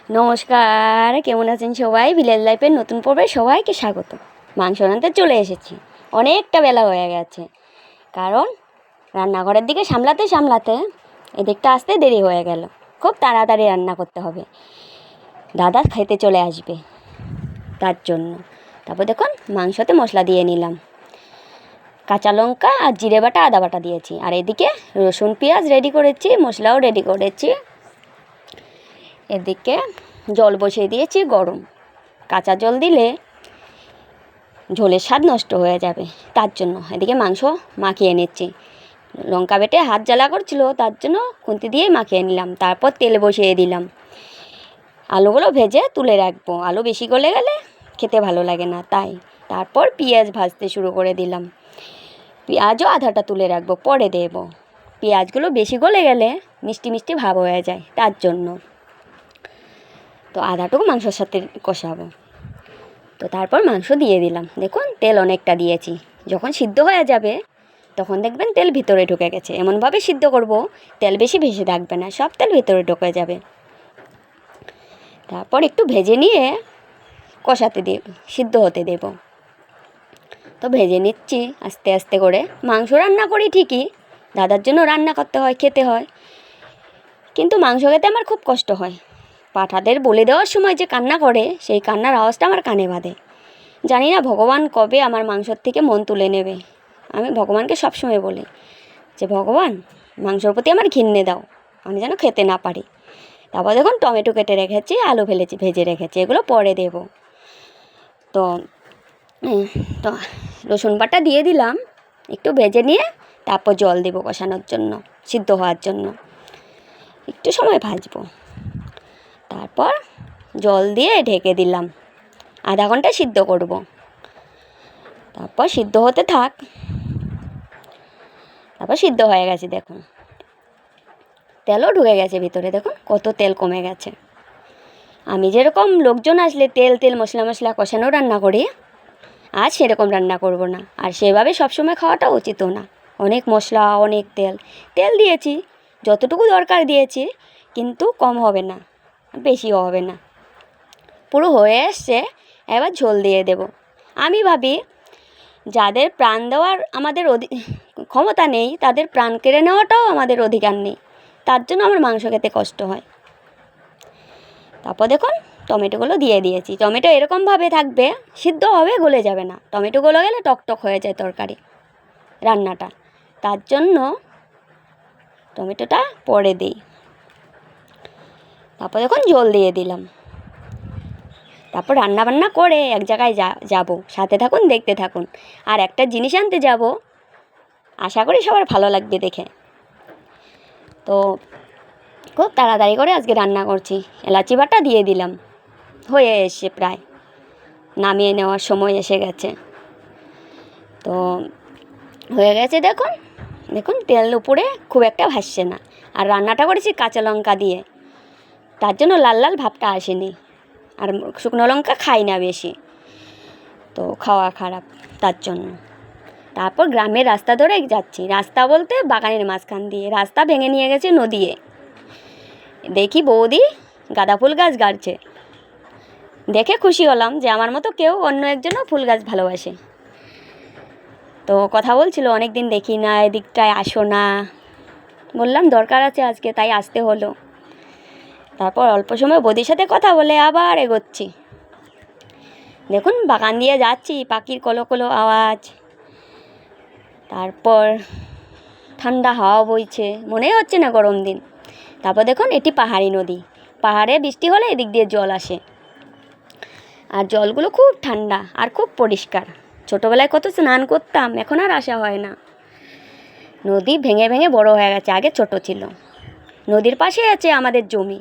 নমস্কার, কেমন আছেন সবাই? ভিলেজ লাইফের নতুন পর্বে সবাইকে স্বাগত। মাংস রাঁধতে চলে এসেছি, অনেকটা বেলা হয়ে গেছে, কারণ রান্নাঘরের দিকে সামলাতে সামলাতে এদিকটা আসতে দেরি হয়ে গেল। খুব তাড়াতাড়ি রান্না করতে হবে, দাদা খেতে চলে আসবে তার জন্য। তারপর দেখুন মাংসতে মশলা দিয়ে নিলাম, কাঁচা লঙ্কা আর জিরে বাটা আদা বাটা দিয়েছি, আর এদিকে রসুন পেঁয়াজ রেডি করেছি, মশলাও রেডি করেছি। এদিকে জল বসিয়ে দিয়েছি গরম, কাঁচা জল দিলে ঝোলের স্বাদ নষ্ট হয়ে যাবে, তার জন্য এদিকে মাংস মাখিয়ে নিচ্ছি। লঙ্কা বেটে হাত জ্বালা করছিল, তার জন্য খুন্তি দিয়ে মাখিয়ে নিলাম। তারপর তেল বসিয়ে দিলাম, আলুগুলো ভেজে তুলে রাখবো, আলু বেশি গলে গেলে খেতে ভালো লাগে না, তাই। তারপর পেঁয়াজ ভাজতে শুরু করে দিলাম, পেঁয়াজও আধাটা তুলে রাখবো, পরে দেব। পেঁয়াজগুলো বেশি গলে গেলে মিষ্টি মিষ্টি ভাব হয়ে যায়, তার জন্য। তো আদাটুকু মাংসর সাথে কষাবো। তো তারপর মাংস দিয়ে দিলাম, দেখুন তেল অনেকটা দিয়েছি। যখন সিদ্ধ হয়ে যাবে তখন দেখবেন তেল ভিতরে ঢুকে গেছে। এমনভাবে সিদ্ধ করব তেল বেশি ভেসে থাকবে না, সব তেল ভিতরে ঢুকে যাবে। তারপর একটু ভেজে নিয়ে কষাতে দেব, সিদ্ধ হতে দেব। তো ভেজে নিচ্ছি আস্তে আস্তে করে। মাংস রান্না করি ঠিকই, দাদার জন্য রান্না করতে হয়, খেতে হয়, কিন্তু মাংস খেতে আমার খুব কষ্ট হয়। পাঠাদের বলে দেওয়ার সময় যে কান্না করে, সেই কান্নার আওয়াজটা আমার কানে বাধে। জানি না ভগবান কবে আমার মাংসর থেকে মন তুলে নেবে। আমি ভগবানকে সবসময় বলি যে ভগবান, মাংসর প্রতি আমার ঘিন্নে দাও, আমি যেন খেতে না পারি। তারপর দেখুন টমেটো কেটে রেখেছি, আলু ভেজে রেখেছি, এগুলো পরে দেব। তো তো রসুন বাটা দিয়ে দিলাম, একটু ভেজে নিয়ে তারপর জল দেবো কষানোর জন্য, সিদ্ধ হওয়ার জন্য। একটু সময় ভাজবো, তারপর জল দিয়ে ঢেকে দিলাম, আধা ঘন্টা সিদ্ধ করব। তারপর সিদ্ধ হতে থাক। তারপর সিদ্ধ হয়ে গেছে, দেখুন তেলও ঢুকে গেছে ভিতরে, দেখুন কত তেল কমে গেছে। আমি যেরকম লোকজন আসলে তেল তেল মশলা মশলা কষানো রান্না করি, আজ সেরকম রান্না করব না। আর সেভাবে সবসময় খাওয়াটা উচিতও না। অনেক মশলা, অনেক তেল, তেল দিয়েছি যতটুকু দরকার দিয়েছি, কিন্তু কম হবে না, বেশিও হবে না। পুরো হয়ে এসছে, এবার ঝোল দিয়ে দেব। আমি ভাবি যাদের প্রাণ দেওয়ার আমাদের ক্ষমতা নেই, তাদের প্রাণ কেড়ে নেওয়াটাও আমাদের অধিকার নেই, তার জন্য আমার মাংস খেতে কষ্ট হয়। তারপর দেখুন টমেটোগুলো দিয়ে দিয়েছি। টমেটো এরকমভাবে থাকবে, সিদ্ধ হবে, গলে যাবে না। টমেটো গলে গেলে টকটক হয়ে যায় তরকারি, রান্নাটা, তার জন্য টমেটোটা পরে দিই। তারপর দেখুন ঝোল দিয়ে দিলাম। তারপর রান্নাবান্না করে এক জায়গায় যাব, সাথে থাকুন, দেখতে থাকুন। আর একটা জিনিস আনতে যাব, আশা করি সবার ভালো লাগবে দেখে। তো খুব তাড়াতাড়ি করে আজকে রান্না করছি। এলাচি বাটা দিয়ে দিলাম, হয়ে এসে প্রায় নামিয়ে নেওয়ার সময় এসে গেছে। তো হয়ে গেছে, দেখুন দেখুন তেল উপরে খুব একটা ভাসছে না। আর রান্নাটা করেছি কাঁচা লঙ্কা দিয়ে, তার জন্য লাল লাল ভাবটা আসেনি। আর শুকনো লঙ্কা খাই না বেশি, তো খাওয়া খারাপ, তার জন্য। তারপর গ্রামের রাস্তা ধরে যাচ্ছি, রাস্তা বলতে বাগানের মাঝখান দিয়ে। রাস্তা ভেঙে নিয়ে গেছে নদীয়ে। দেখি বৌদি গাঁদা ফুল গাছ গাড়ছে, দেখে খুশি হলাম যে আমার মতো কেউ অন্য একজনও ফুল গাছ ভালোবাসে। তো কথা বলছিল, অনেক দিন দেখি না, এদিকটায় আসো না। বললাম দরকার আছে আজকে, তাই আসতে হলো। তারপর অল্প সময় বৌদির সাথে কথা বলে আবার এগোচ্ছি। দেখুন বাগান দিয়ে যাচ্ছি, পাখির কলো কলো আওয়াজ, তারপর ঠান্ডা হাওয়া বইছে, মনেই হচ্ছে না গরম দিন। তারপর দেখুন এটি পাহাড়ি নদী, পাহাড়ে বৃষ্টি হলে এদিক দিয়ে জল আসে, আর জলগুলো খুব ঠান্ডা আর খুব পরিষ্কার। ছোটোবেলায় কত স্নান করতাম, এখন আর আসা হয় না। নদী ভেঙে ভেঙে বড় হয়ে গেছে, আগে ছোট ছিল। নদীর পাশে আছে আমাদের জমি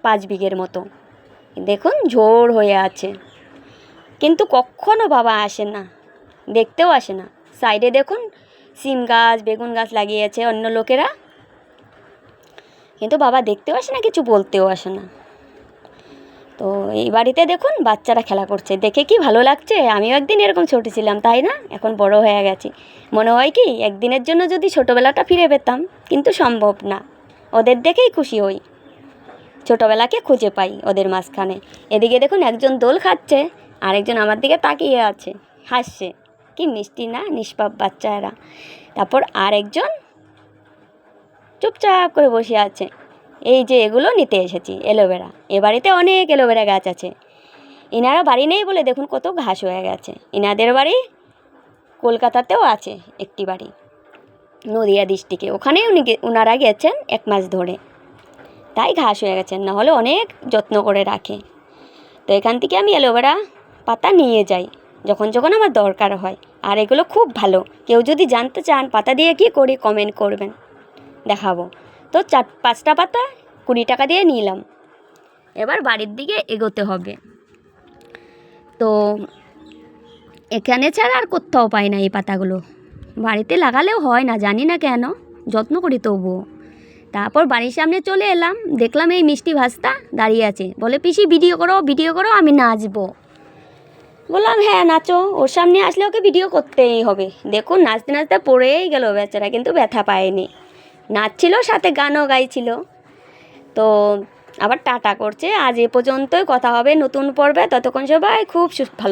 5 বিঘের মতো, দেখুন ঝোড় হয়ে আছে, কিন্তু কখনো বাবা আসে না, দেখতেও আসে না। সাইডে দেখুন সিম গাছ, বেগুন গাছ লাগিয়েছে অন্য লোকেরা, কিন্তু বাবা দেখতেও আসে না, কিছু বলতেও আসে না। তো এই বাড়িতে দেখুন বাচ্চারা খেলা করছে, দেখে কি ভালো লাগছে। আমিও একদিন এরকম ছোট ছিলাম, তাই না? এখন বড় হয়ে গেছি, মনে হয় কি একদিনের জন্য যদি ছোটোবেলাটা ফিরে পেতাম, কিন্তু সম্ভব না। ওদের দেখেই খুশি হই। ছোটোবেলাকে খুঁজে পাই ওদের মাঝখানে। এদিকে দেখুন একজন দোল খাচ্ছে, আরেকজন আমার দিকে তাকিয়ে আছে, হাসছে। কি মিষ্টি না, নিষ্পাপ বাচ্চা এরা। তারপর আরেকজন চুপচাপ করে বসে আছে। এই যে এগুলো নিতে এসেছি, অ্যালোভেরা। এ বাড়িতে অনেক অ্যালোভেরা গাছ আছে। এনারা বাড়ি নেই বলে দেখুন কত ঘাস হয়ে গেছে। এনাদের বাড়ি কলকাতাতেও আছে একটি বাড়ি, নদিয়া ডিস্ট্রিক্টে। ওখানেই ওনারা গেছেন 1 মাস ধরে, তাই ঘাস হয়ে গেছেন, নাহলে অনেক যত্ন করে রাখে। তো এখান থেকে আমি অ্যালোভেরা পাতা নিয়ে যাই যখন যখন আমার দরকার হয়। আর এগুলো খুব ভালো। কেউ যদি জানতে চান পাতা দিয়ে কী করি, কমেন্ট করবেন, দেখাবো। তো 4-5টা পাতা 20 টাকা দিয়ে নিলাম। এবার বাড়ির দিকে এগোতে হবে। তো এখানে ছাড়া আর কোথাও পাই না এই পাতাগুলো। বাড়িতে লাগালেও হয় না, জানি না কেন, যত্ন করি তবুও। তারপর বাড়ির সামনে চলে এলাম, দেখলাম এই মিষ্টি ভাস্তা দাঁড়িয়ে আছে, বলে পিসি ভিডিও করো, আমি নাচবো। বললাম হ্যাঁ নাচো, ওর সামনে আসলে ওকে ভিডিও করতেই হবে। দেখুন নাচতে নাচতে পড়েই গেল বেচারা, কিন্তু ব্যথা পায়নি। নাচছিল, সাথে গানও গাইছিল। তো আবার টাটা করছে। আজ এ পর্যন্তই, কথা হবে নতুন পর্বে। ততক্ষণ সবাই খুব ভালো।